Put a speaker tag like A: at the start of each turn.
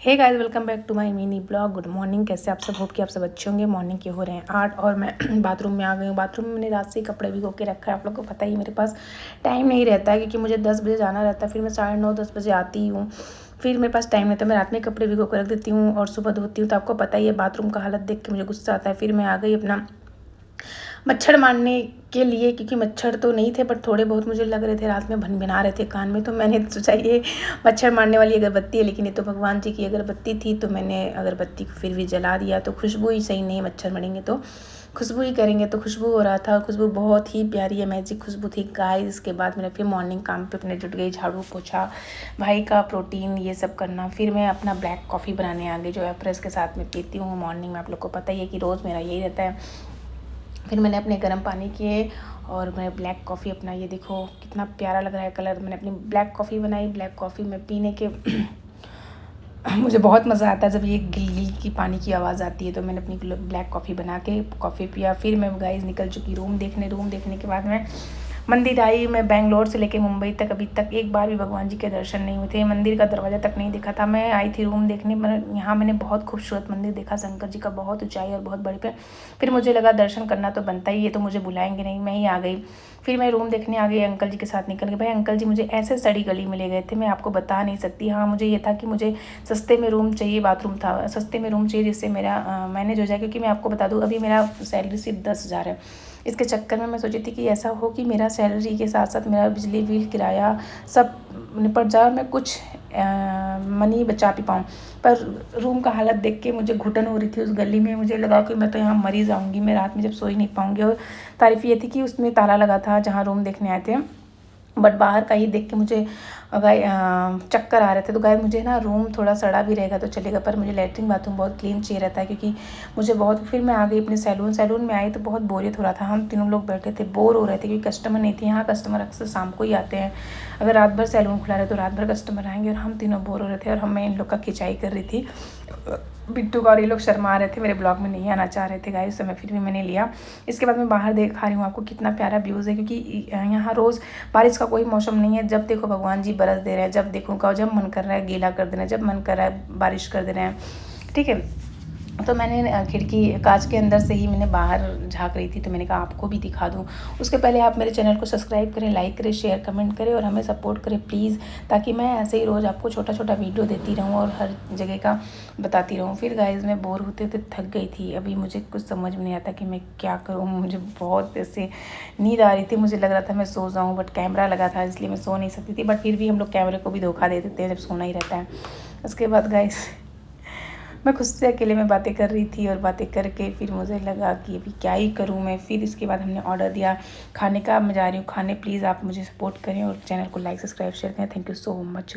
A: Hey guys, welcome back to my mini blog. Good morning. कैसे आप सब? Hope कि आप सब अच्छे होंगे। मॉर्निंग के हो रहे हैं 8 और मैं बाथरूम में आ गई हूँ। बाथरूम में मैंने रात से ही कपड़े भिगो के रखा है। आप लोग को पता ही मेरे पास टाइम नहीं रहता है, क्योंकि मुझे 10 बजे जाना रहता है। फिर मैं 9:30-10 बजे आती हूँ। फिर मेरे पास टाइम रहता है, मैं रात में कपड़े भिगो कर रख देती हूँ और सुबह धोती हूँ। तो आपको पता ही है बाथरूम का हालत देख के मुझे गुस्सा आता है। फिर मैं आ गई अपना मच्छर मारने के लिए, क्योंकि मच्छर तो नहीं थे बट थोड़े बहुत मुझे लग रहे थे, रात में भन-भना रहे थे कान में। तो मैंने सोचा ये मच्छर मारने वाली अगरबत्ती है, लेकिन ये तो भगवान जी की अगरबत्ती थी। तो मैंने अगरबत्ती को फिर भी जला दिया। तो खुशबू ही सही नहीं, मच्छर मरेंगे तो खुशबू ही करेंगे। तो खुशबू हो रहा था, खुशबू बहुत ही प्यारी अमेजिंग खुशबू थी गाइस। इसके बाद मैंने फिर मॉर्निंग काम पे अपने जुट गई, झाड़ू पोछा, भाई का प्रोटीन ये सब करना। फिर मैं अपना ब्लैक कॉफ़ी बनाने आ गई, जो एप्रेस के साथ में पीती हूँ मॉर्निंग में। आप लोग को पता ही है कि रोज़ मेरा यही रहता है। फिर मैंने अपने गर्म पानी किए और मैं ब्लैक कॉफ़ी अपना, ये देखो कितना प्यारा लग रहा है कलर। मैंने अपनी ब्लैक कॉफ़ी बनाई। ब्लैक कॉफ़ी में पीने के मुझे बहुत मज़ा आता है जब ये गिल की पानी की आवाज़ आती है। तो मैंने अपनी ब्लैक कॉफ़ी बना के कॉफ़ी पिया। फिर मैं गाइस निकल चुकी रूम देखने के बाद मैं मंदिर आई। मैं बेंगलोर से लेके मुंबई तक अभी तक एक बार भी भगवान जी के दर्शन नहीं हुए थे। मंदिर का दरवाज़ा तक नहीं देखा था। मैं आई थी रूम देखने, यहाँ मैंने बहुत खूबसूरत मंदिर देखा, शंकर जी का, बहुत ऊंचाई और बहुत बड़े पे। फिर मुझे लगा दर्शन करना तो बनता ही है, तो मुझे बुलाएंगे नहीं, मैं ही आ गई। फिर मैं रूम देखने आ गई, अंकल जी के साथ निकल गई। भाई अंकल जी मुझे ऐसे सड़ी गली में ले गए थे, मैं आपको बता नहीं सकती। हाँ, मुझे ये था कि मुझे सस्ते में रूम चाहिए, बाथरूम था, सस्ते में रूम चाहिए जिससे मेरा मैनेज हो जाए। क्योंकि मैं आपको बता दूँ, अभी मेरा सैलरी सिर्फ 10,000 है। इसके चक्कर में मैं सोची थी कि ऐसा हो कि मेरा सैलरी के साथ साथ मेरा बिजली बिल, किराया सब निपट जाए और मैं कुछ मनी बचा भी पाऊँ। पर रूम का हालत देख के मुझे घुटन हो रही थी उस गली में। मुझे लगा कि मैं तो यहाँ मर ही जाऊँगी, मैं रात में जब सो ही नहीं पाऊँगी। और तारीफ़ ये थी कि उसमें ताला लगा था जहाँ रूम देखने आए थे, बट बाहर का ही देख के मुझे चक्कर आ रहे थे। तो गाइस मुझे ना रूम थोड़ा सड़ा भी रहेगा तो चलेगा, पर मुझे लैट्रिन बाथरूम बहुत क्लीन चाहिए रहता है, क्योंकि मुझे बहुत। फिर मैं आ गई अपने सैलून में आई तो बहुत बोरियत हो रहा था। हम तीनों लोग बैठे थे, बोर हो रहे थे, क्योंकि कस्टमर नहीं थे। यहाँ कस्टमर अक्सर शाम को ही आते हैं। अगर रात भर सैलून खुला रहे तो रात भर कस्टमर आएंगे। और हम तीनों बोर हो रहे थे और मैं इन लोग का खिंचाई कर रही थी। बिट्टू का और ये लोग शर्मा रहे थे, मेरे ब्लॉग में नहीं आना चाह रहे थे गाइस। तो मैं फिर भी मैंने लिया। इसके बाद मैं बाहर दिखा रही हूँ आपको कितना प्यारा व्यूज़ है, क्योंकि यहाँ रोज़ बारिश का कोई मौसम नहीं है। जब देखो भगवान जी बरस दे रहे हैं, जब देखो का जब मन कर रहा है गीला कर दे रहे हैं, जब मन कर रहा है बारिश कर दे रहे हैं। ठीक है, तो मैंने खिड़की कांच के अंदर से ही मैंने बाहर झाँक रही थी, तो मैंने कहा आपको भी दिखा दूँ। उसके पहले आप मेरे चैनल को सब्सक्राइब करें, लाइक करें, शेयर कमेंट करें और हमें सपोर्ट करें प्लीज़, ताकि मैं ऐसे ही रोज़ आपको छोटा छोटा वीडियो देती रहूँ और हर जगह का बताती रहूँ। फिर गाइस मैं बोर होते होते थक गई थी। अभी मुझे कुछ समझ में नहीं आता कि मैं क्या करूँ। मुझे बहुत ऐसे नींद आ रही थी, मुझे लग रहा था मैं सो जाऊँ, बट कैमरा लगा था इसलिए मैं सो नहीं सकती थी। बट फिर भी हम लोग कैमरे को भी धोखा दे देते हैं जब सोना ही रहता है। उसके बाद गाइस मैं खुद से अकेले में बातें कर रही थी और बातें करके फिर मुझे लगा कि अभी क्या ही करूं मैं। फिर इसके बाद हमने ऑर्डर दिया खाने का। मैं जा रही हूँ खाने, प्लीज़ आप मुझे सपोर्ट करें और चैनल को लाइक सब्सक्राइब शेयर करें। Thank you so much.